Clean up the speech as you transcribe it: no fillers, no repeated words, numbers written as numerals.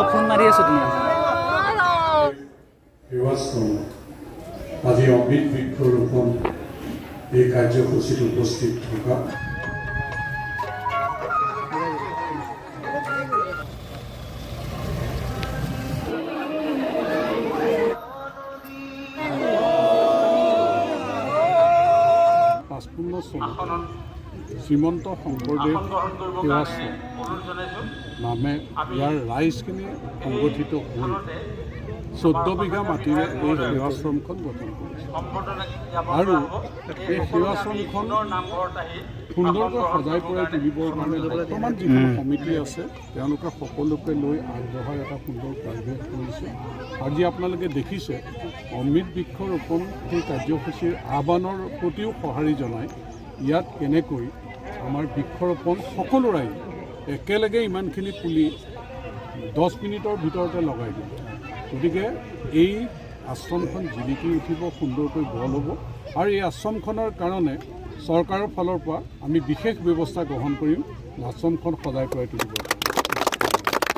মই ফোন মাৰি আছোঁ তুমি আজি অমৃত বৃক্ষৰোপণ এই কাৰ্যসূচীত উপস্থিত থকা শ্ৰীমন্ত শংকৰদেৱ সেৱাশ্ৰম নামে ইয়াৰ ৰাইজখিনি সংগঠিত হৈ 14 বিঘা মাটিৰে এই সেৱাশ্ৰমখন গঠন কৰিছে আৰু এই সেৱাশ্ৰমখন সুন্দৰকৈ সজাই পৰাই তুলিবৰ কাৰণে বৰ্তমান যিখন সমিতি আছে তেওঁলোকে সকলোকে লৈ আগবঢ়াই এটা সুন্দৰ পৰিৱেশ কৰিছে। আজি আপোনালোকে দেখিছে অমৃত বৃক্ষৰোপণ সেই কাৰ্যসূচীৰ আহ্বানৰ প্ৰতিও সঁহাৰি জনাই ইয়াত কেনেকৈ আমাৰ বৃক্ষৰোপণ সকলো ৰাইজ একেলগে ইমানখিনি পুলি 10 মিনিটৰ ভিতৰতে লগাই দিব। গতিকে এই আশ্ৰমখন জিলিকি উঠিব, সুন্দৰকৈ গঢ় ল'ব আৰু এই আশ্ৰমখনৰ কাৰণে চৰকাৰৰ ফালৰ পৰা আমি বিশেষ ব্যৱস্থা গ্ৰহণ কৰিম আশ্ৰমখন সজাই পৰাই তুলিব।